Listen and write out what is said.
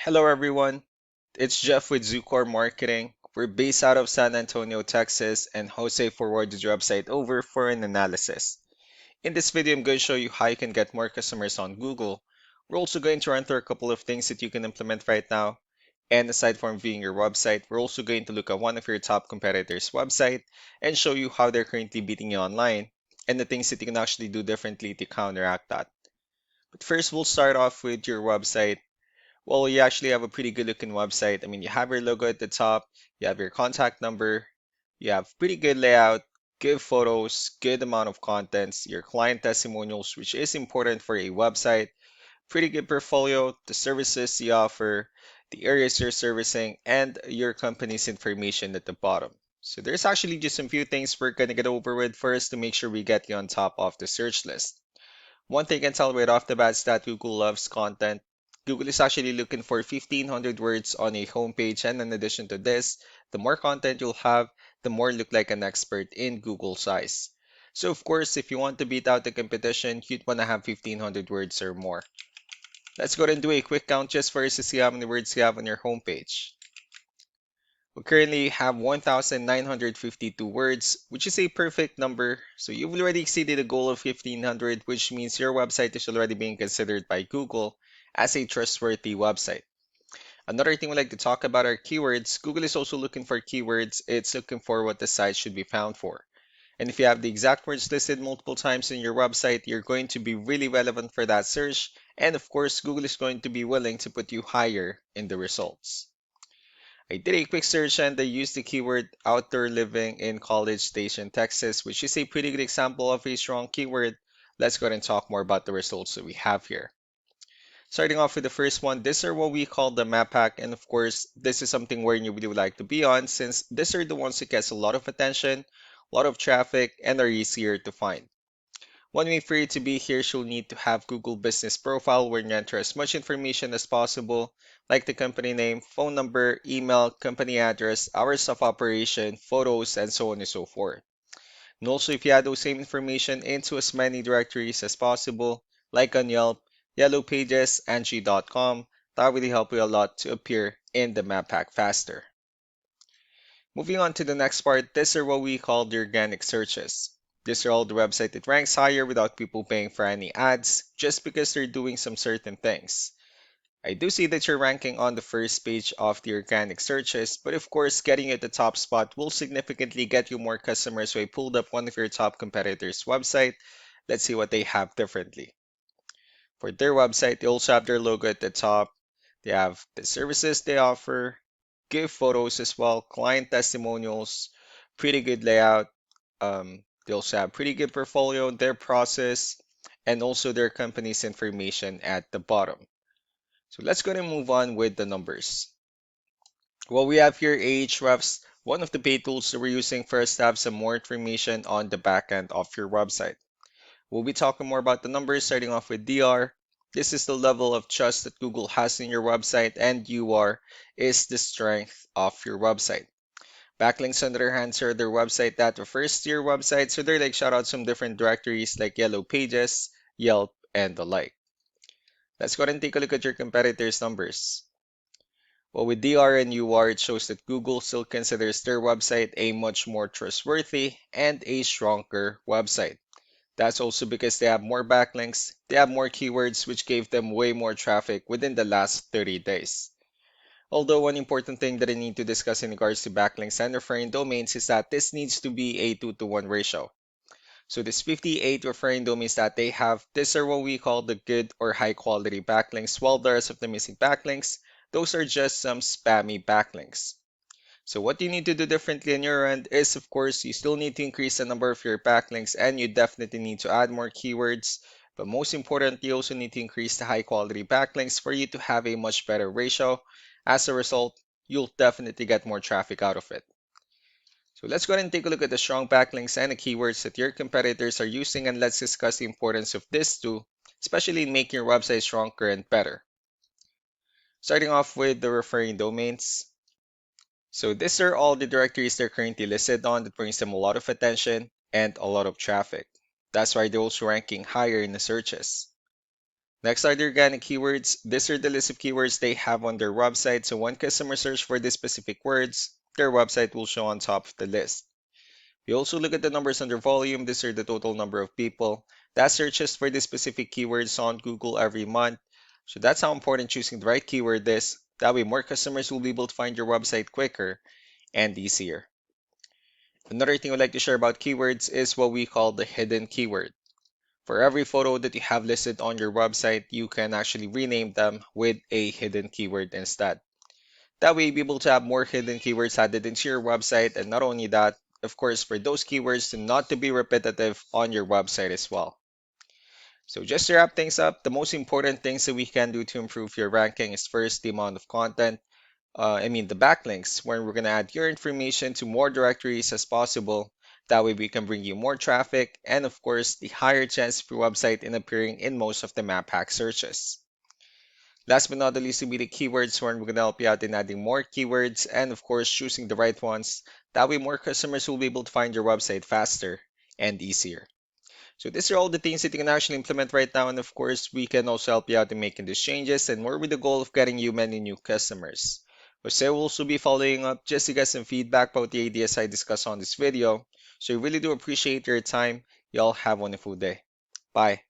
Hello, everyone. It's Jeff with Zucor Marketing. We're based out of San Antonio, Texas, and Jose forwarded your website over for an analysis. In this video, I'm going to show you how you can get more customers on Google. We're also going to run through a couple of things that you can implement right now. And aside from viewing your website, we're also going to look at one of your top competitors' website and show you how they're currently beating you online and the things that you can actually do differently to counteract that. But first, we'll start off with your website. Well, you actually have a pretty good looking website. I mean, you have your logo at the top, you have your contact number, you have pretty good layout, good photos, good amount of contents, your client testimonials, which is important for a website, pretty good portfolio, the services you offer, the areas you're servicing, and your company's information at the bottom. So there's actually just a few things we're gonna get over with first to make sure we get you on top of the search list. One thing I can tell right off the bat is that Google loves content. Google is actually looking for 1,500 words on a homepage, and in addition to this, the more content you'll have, the more you look like an expert in Google's eyes. So, of course, if you want to beat out the competition, you'd want to have 1,500 words or more. Let's go ahead and do a quick count just for us to see how many words you have on your homepage. We currently have 1,952 words, which is a perfect number. So you've already exceeded the goal of 1,500, which means your website is already being considered by Google as a trustworthy website. Another thing we like to talk about are keywords. Google is also looking for keywords. It's looking for what the site should be found for. And if you have the exact words listed multiple times in your website, you're going to be really relevant for that search. And of course, Google is going to be willing to put you higher in the results. I did a quick search and I used the keyword outdoor living in College Station, Texas, which is a pretty good example of a strong keyword. Let's go ahead and talk more about the results that we have here. Starting off with the first one, these are what we call the map pack, and of course, this is something where you would like to be on since these are the ones that gets a lot of attention, a lot of traffic, and are easier to find. One way for you to be here, you'll need to have Google Business Profile where you enter as much information as possible, like the company name, phone number, email, company address, hours of operation, photos, and so on and so forth. And also, if you add those same information into as many directories as possible, like on Yelp, Yellow Pages, Angie.com, that really help you a lot to appear in the map pack faster. Moving on to the next part, these are what we call the organic searches. These are all the website that ranks higher without people paying for any ads, just because they're doing some certain things. I do see that you're ranking on the first page of the organic searches, but of course, getting you at the top spot will significantly get you more customers. So I pulled up one of your top competitors' website. Let's see what they have differently. For their website, they also have their logo at the top. They have the services they offer, give photos as well, client testimonials, pretty good layout. They also have pretty good portfolio, their process, and also their company's information at the bottom. So let's go and move on with the numbers. Well, we have here Ahrefs, one of the paid tools that we're using first to have some more information on the back end of your website. We'll be talking more about the numbers starting off with DR. This is the level of trust that Google has in your website, and UR is the strength of your website. Backlinks, on the other hand, are their website that refers to your website, so they're like shout out some different directories like Yellow Pages, Yelp, and the like. Let's go ahead and take a look at your competitors' numbers. Well, with DR and UR, it shows that Google still considers their website a much more trustworthy and a stronger website. That's also because they have more backlinks, they have more keywords, which gave them way more traffic within the last 30 days. Although one important thing that I need to discuss in regards to backlinks and referring domains is that this needs to be a 2-to-1 ratio. So this 58 referring domains that they have, these are what we call the good or high quality backlinks, while the rest of the missing backlinks, those are just some spammy backlinks. So what you need to do differently on your end is, of course, you still need to increase the number of your backlinks and you definitely need to add more keywords. But most important, you also need to increase the high quality backlinks for you to have a much better ratio. As a result, you'll definitely get more traffic out of it. So let's go ahead and take a look at the strong backlinks and the keywords that your competitors are using, and let's discuss the importance of this too, especially in making your website stronger and better. Starting off with the referring domains. So these are all the directories they're currently listed on that brings them a lot of attention and a lot of traffic. That's why they're also ranking higher in the searches. Next are the organic keywords. These are the list of keywords they have on their website, so when customers search for these specific words, their website will show on top of the list. We also look at the numbers under volume. These are the total number of people that searches for these specific keywords on Google every month. So that's how important choosing the right keyword is. That way more customers will be able to find your website quicker and easier. Another thing I'd like to share about keywords is what we call the hidden keyword. For every photo that you have listed on your website, you can actually rename them with a hidden keyword instead. That way, you'll be able to have more hidden keywords added into your website, and not only that, of course, for those keywords to not to be repetitive on your website as well. So just to wrap things up, the most important things that we can do to improve your ranking is first the amount of content, the backlinks, where we're going to add your information to more directories as possible. That way we can bring you more traffic and of course the higher chance of your website in appearing in most of the map hack searches. Last but not the least will be the keywords where we're going to help you out in adding more keywords and of course choosing the right ones. That way more customers will be able to find your website faster and easier. So these are all the things that you can actually implement right now, and of course, we can also help you out in making these changes and more with the goal of getting you many new customers. Jose will also be following up just to get some feedback about the ideas I discussed on this video. So I really do appreciate your time. Y'all have a wonderful day. Bye.